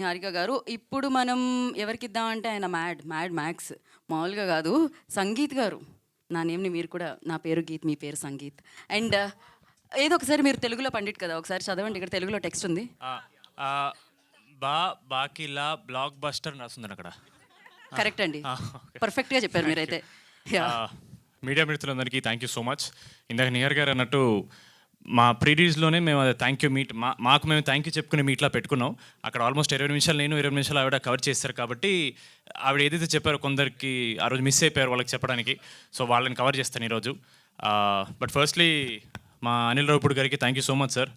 హారిక గారు ఇప్పుడు మనం ఎవరికిద్దామంటే ఆయన మ్యాక్స్ మామూలుగా కాదు. సంగీత్ గారు, నా నేమ్ని మీరు కూడా, నా పేరు గీత్, మీ పేరు సంగీత్. అండ్ ఏదో ఒకసారి మీరు తెలుగులో పండిట్ కదా, ఒకసారి చదవండి. ఇక్కడ తెలుగులో టెక్స్ట్ ఉంది. బాకిలా బ్లాక్ బస్టర్ రాస్తుంది అక్కడ. కరెక్ట్ అండి, పర్ఫెక్ట్గా చెప్పారు మీరైతే. మీడియా మిత్రులందరికీ థ్యాంక్ యూ సో మచ్. ఇందాక నియర్ గారు అన్నట్టు మా ప్రీరీజ్లోనే మేము అది థ్యాంక్ యూ మీట్ మాకు మేము థ్యాంక్ యూ చెప్పుకునే మీట్లా పెట్టుకున్నాం. అక్కడ ఆల్మోస్ట్ 20 నిమిషాలు నేను, 20 నిమిషాలు ఆవిడ కవర్ చేస్తారు. కాబట్టి ఆవిడ ఏదైతే చెప్పారో కొందరికి ఆ రోజు మిస్ అయిపోయారు వాళ్ళకి చెప్పడానికి, సో వాళ్ళని కవర్ చేస్తాను ఈరోజు. బట్ ఫస్ట్లీ మా అనిల్ రావుపూడి గారికి thank you so much sir.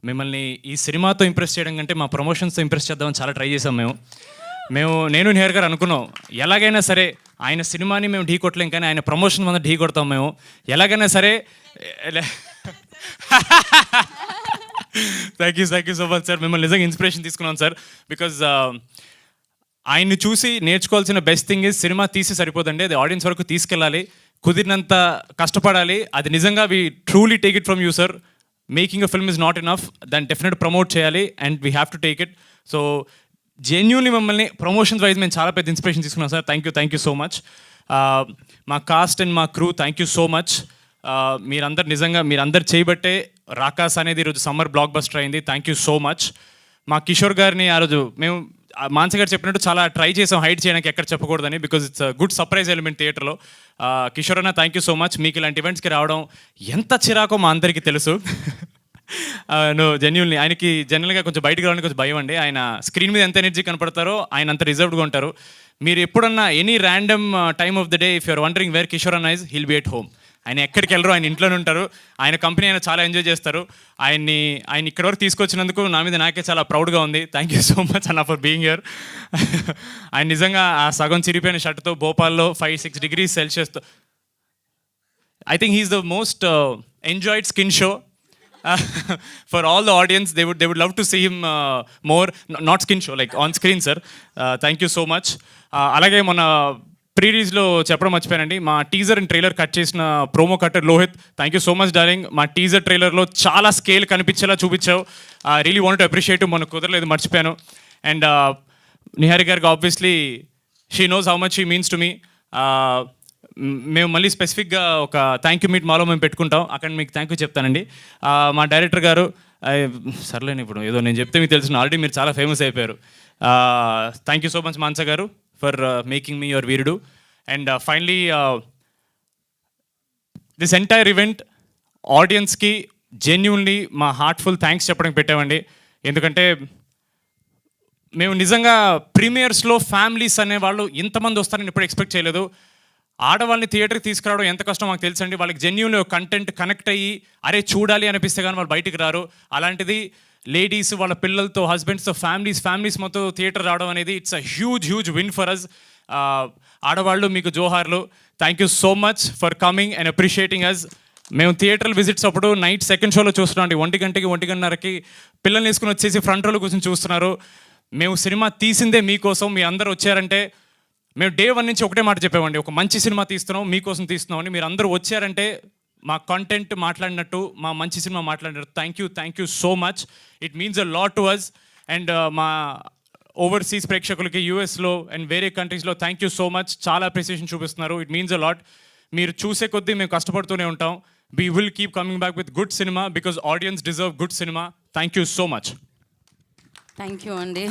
మిమ్మల్ని ఈ సినిమాతో ఇంప్రెస్ చేయడం కంటే మా ప్రమోషన్స్తో ఇంప్రెస్ చేద్దామని చాలా ట్రై చేసాం నేను నిహర్ గారు అనుకున్నాం ఎలాగైనా సరే ఆయన సినిమాని మేము ఢీ కొట్టలేం, కానీ ఆయన ప్రమోషన్ మీద ఢీ కొడతాం మేము ఎలాగైనా సరే. Thank you so much sir. మిమ్మల్ని నిజంగా ఇన్స్పిరేషన్ తీసుకున్నాం సార్. బికాజ్ ఆయన్ని చూసి నేర్చుకోవాల్సిన బెస్ట్ థింగ్ ఇస్ సినిమా తీసి సరిపోదండి, అది ఆడియన్స్ వరకు తీసుకెళ్ళాలి, కుదిరినంత కష్టపడాలి. అది నిజంగా we truly take it from you sir. Making a film is not enough, దాన్ని డెఫినెట్ ప్రమోట్ చేయాలి and we have to take it. So genuinely మమ్మల్ని ప్రమోషన్స్ వైజ్ మేము చాలా పెద్ద ఇన్స్పిరేషన్ తీసుకున్నాం sir. Thank you so much. మా cost and మా crew thank you so much. మీరందరు చేయబట్టే రాకాస్ అనేది ఈరోజు సమ్మర్ బ్లాక్ బస్టర్ అయింది. Thank you so much. మా కిషోర్ గారిని ఆ రోజు మేము మాన్స గారు చెప్పినట్టు చాలా ట్రై చేసాం హైడ్ చేయడానికి, ఎక్కడ చెప్పకూడదని, because it's good surprise element థియేటర్లో. కిషోర్ అన్న థ్యాంక్ యూ సో మచ్. మీకు ఇలాంటి ఈవెంట్స్కి రావడం ఎంత చిరాకో మా అందరికీ తెలుసు. జెన్యున్లీ ఆయనకి జనరల్గా కొంచెం బయటకు రావడానికి కొంచెం భయం అండి. ఆయన స్క్రీన్ మీద ఎంత ఎనర్జీ కనపడతారో ఆయన అంత రిజర్వ్డ్గా ఉంటారు. మీరు ఎప్పుడన్నా any random time of the day if you're wondering where Kishore అన్న is, he'll be at home. ఆయన ఎక్కడికి వెళ్ళరు, ఆయన ఇంట్లోనే ఉంటారు. ఆయన కంపెనీ ఆయన చాలా ఎంజాయ్ చేస్తారు. ఆయన ఇక్కడ వరకు తీసుకొచ్చినందుకు నా మీద నాకే చాలా ప్రౌడ్గా ఉంది. థ్యాంక్ యూ సో మచ్ అన్న ఫర్ బీయింగ్ హియర్. ఆయన నిజంగా ఆ సగం చిరిగిపోయిన షర్ట్తో భోపాల్లో 5-6 degrees సెల్సియస్తో, I think he's the most enjoyed skin show for all the audience. They would love to see him more, not skin show, like on screen sir. Thank you so much. అలాగే మొన్న ప్రీరీజ్లో చెప్పడం మర్చిపోయానండి, మా teaser and trailer cut చేసిన promo cutter Lohith, thank you so much darling. మా teaser ట్రైలర్లో చాలా స్కేల్ కనిపించేలా చూపించావు. Really want to appreciate. మొన్న కుదరలేదు, మర్చిపోయాను. అండ్ నిహారి గారికి obviously she knows how much she means to me. మేము మళ్ళీ స్పెసిఫిక్గా ఒక థ్యాంక్ యూ మీట్ మాలో మేము పెట్టుకుంటాం, అక్కడ మీకు థ్యాంక్ యూ చెప్తానండి. మా డైరెక్టర్ గారు, సర్లేని ఇప్పుడు ఏదో నేను చెప్తే మీకు తెలుసు, ఆల్రెడీ మీరు చాలా ఫేమస్ అయిపోయారు. థ్యాంక్ యూ సో మచ్ మాన్స గారు for making me your Veerudu. And finally this entire event ఆడియన్స్కి జెన్యూన్లీ మా హార్ట్ఫుల్ థ్యాంక్స్ చెప్పడానికి పెట్టామండి. ఎందుకంటే మేము నిజంగా ప్రీమియర్స్లో ఫ్యామిలీస్ అనేవాళ్ళు ఇంతమంది వస్తారని ఎప్పుడు ఎక్స్పెక్ట్ చేయలేదు. ఆడవాళ్ళని థియేటర్కి తీసుకురావడం ఎంత కష్టం మాకు తెలుసండి. వాళ్ళకి జెన్యూన్లీ కంటెంట్ కనెక్ట్ అయ్యి అరే చూడాలి అనిపిస్తే కానీ వాళ్ళు బయటికి రారు. అలాంటిది లేడీస్ వాళ్ళ పిల్లలతో, హస్బెండ్స్తో, ఫ్యామిలీస్ మొత్తం థియేటర్ రావడం అనేది it's a huge win for us. ఆడవాళ్ళు మీకు జోహార్లు. Thank you so much for coming and appreciating us. మేము థియేటర్ విజిట్స్ అప్పుడు నైట్ సెకండ్ షోలో చూస్తున్నాం అండి, 1 గంటకి 1:30కి పిల్లల్ని వేసుకుని వచ్చేసి ఫ్రంట్ రోలో కూర్చొని చూస్తున్నారు. మేము సినిమా తీసిందే మీకోసం, మీ అందరూ వచ్చారంటే. మేము డే 1 నుంచి ఒకటే మాట చెప్పామండి, ఒక మంచి సినిమా తీస్తున్నాం, మీకోసం తీస్తున్నాం అని. మీరు అందరూ వచ్చారంటే మా కంటెంట్ మాట్లాడినట్టు, మా మంచి సినిమా మాట్లాడినట్టు. Thank you so much. It means a lot to us. And మా ఓవర్సీస్ ప్రేక్షకులకి యూఎస్లో అండ్ వేరే కంట్రీస్లో థ్యాంక్ యూ సో మచ్. చాలా అప్రిసియేషన్ చూపిస్తున్నారు. It means a lot. మీరు చూసే కొద్దీ మేము కష్టపడుతూనే ఉంటాం. We will keep coming back with good cinema because audience deserve good cinema. Thank you so much. Thank you అండి.